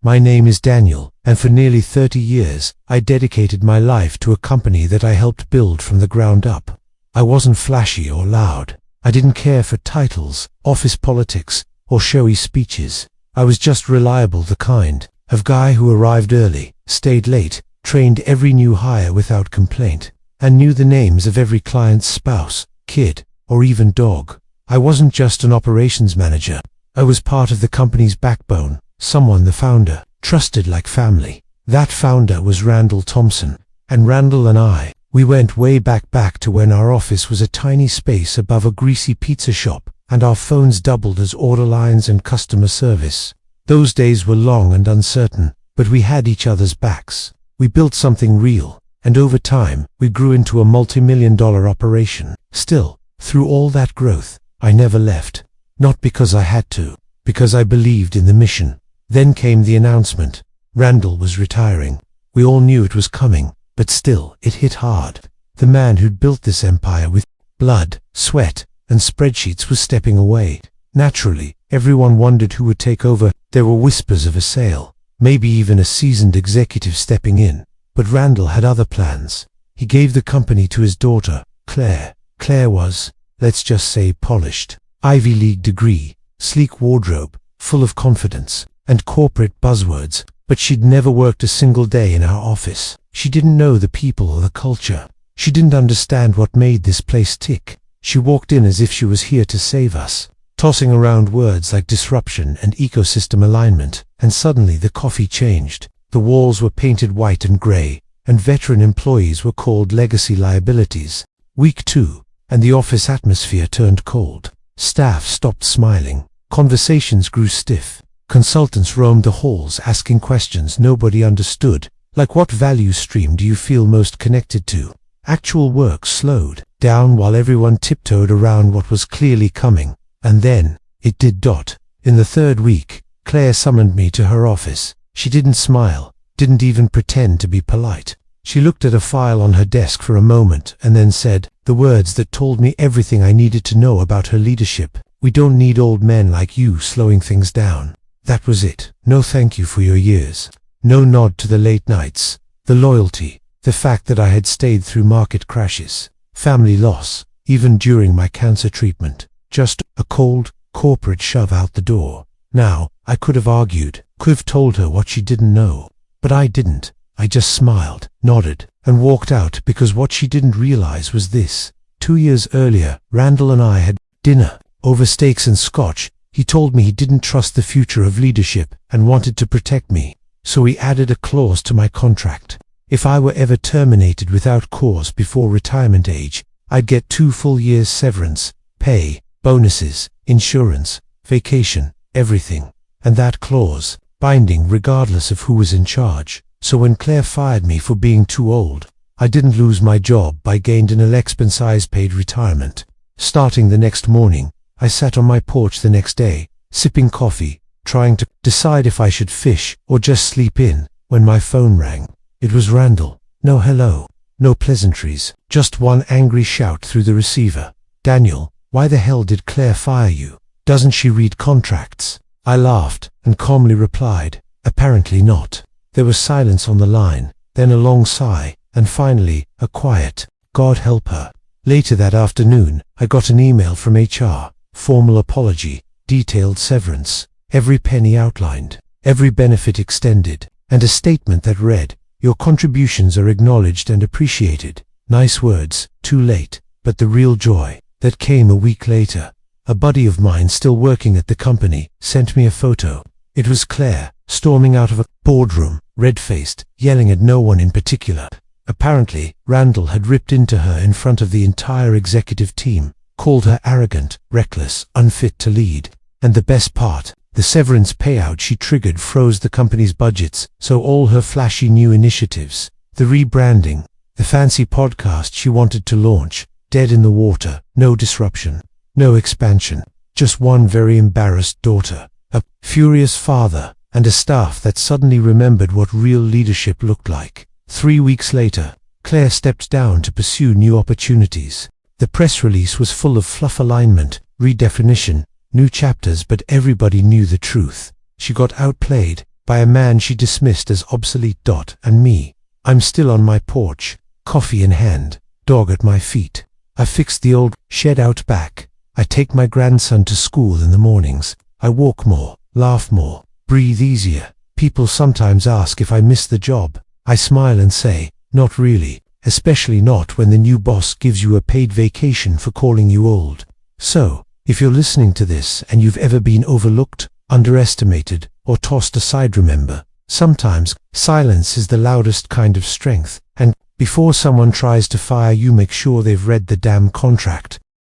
My name is Daniel, and for nearly 30 years, I dedicated my life to a company that I helped build from the ground up. I wasn't flashy or loud. I didn't care for titles, office politics, or showy speeches. I was just reliable, the kind of guy who arrived early, stayed late, trained every new hire without complaint, and knew the names of every client's spouse, kid, or even dog. I wasn't just an operations manager. I was part of the company's backbone, someone the founder trusted like family. That founder was Randall Thompson, and Randall and I, we went way back to when our office was a tiny space above a greasy pizza shop, and our phones doubled as order lines and customer service. Those days were long and uncertain, but we had each other's backs. We built something real, and over time, we grew into a multi-million-dollar operation. Still, through all that growth, I never left. Not because I had to, because I believed in the mission. Then came the announcement. Randall was retiring. We all knew it was coming, but still, it hit hard. The man who'd built this empire with blood, sweat, and spreadsheets was stepping away. Naturally, everyone wondered who would take over. There were whispers of a sale, maybe even a seasoned executive stepping in. But Randall had other plans. He gave the company to his daughter, Claire. Claire was, let's just say, polished. Ivy League degree, sleek wardrobe, full of confidence, and corporate buzzwords, but she'd never worked a single day in our office. She didn't know the people or the culture. She didn't understand what made this place tick. She walked in as if she was here to save us, tossing around words like disruption and ecosystem alignment, and suddenly the coffee changed. The walls were painted white and gray, and veteran employees were called legacy liabilities. Week 2, and the office atmosphere turned cold. Staff stopped smiling. Conversations grew stiff. Consultants roamed the halls asking questions nobody understood, like what value stream do you feel most connected to? Actual work slowed down while everyone tiptoed around what was clearly coming. And then, it did. In the 3rd week, Claire summoned me to her office. She didn't smile, didn't even pretend to be polite. She looked at a file on her desk for a moment and then said, the words that told me everything I needed to know about her leadership. We don't need old men like you slowing things down. That was it. No thank you for your years. No nod to the late nights, the loyalty, the fact that I had stayed through market crashes, family loss, even during my cancer treatment. Just a cold, corporate shove out the door. Now, I could have argued, could have told her what she didn't know. But I didn't. I just smiled, nodded, and walked out because what she didn't realize was this. 2 years earlier, Randall and I had dinner over steaks and scotch. He told me he didn't trust the future of leadership and wanted to protect me. So he added a clause to my contract. If I were ever terminated without cause before retirement age, I'd get 2 full years severance, pay, bonuses, insurance, vacation, everything. And that clause, binding regardless of who was in charge. So when Claire fired me for being too old, I didn't lose my job. I gained an expense-paid retirement. Starting the next morning, I sat on my porch the next day, sipping coffee, trying to decide if I should fish or just sleep in, when my phone rang. It was Randall. No hello, no pleasantries, just one angry shout through the receiver. Daniel, why the hell did Claire fire you? Doesn't she read contracts? I laughed and calmly replied, apparently not. There was silence on the line, then a long sigh, and finally, a quiet, God help her. Later that afternoon, I got an email from HR, formal apology, detailed severance, every penny outlined, every benefit extended, and a statement that read, your contributions are acknowledged and appreciated. Nice words, too late, but the real joy, that came a week later. A buddy of mine still working at the company sent me a photo. It was Claire, storming out of a boardroom, red-faced, yelling at no one in particular. Apparently, Randall had ripped into her in front of the entire executive team, called her arrogant, reckless, unfit to lead. And the best part, the severance payout she triggered froze the company's budgets, so all her flashy new initiatives, the rebranding, the fancy podcast she wanted to launch, dead in the water. No disruption, no expansion, just one very embarrassed daughter, a furious father, and a staff that suddenly remembered what real leadership looked like. 3 weeks later, Claire stepped down to pursue new opportunities. The press release was full of fluff, alignment, redefinition, new chapters, but everybody knew the truth. She got outplayed, by a man she dismissed as obsolete. And me, I'm still on my porch, coffee in hand, dog at my feet. I fixed the old shed out back. I take my grandson to school in the mornings. I walk more, laugh more, breathe easier. People sometimes ask if I miss the job. I smile and say, not really, especially not when the new boss gives you a paid vacation for calling you old. So, if you're listening to this and you've ever been overlooked, underestimated, or tossed aside, remember, sometimes silence is the loudest kind of strength, and before someone tries to fire you, make sure they've read the damn contract.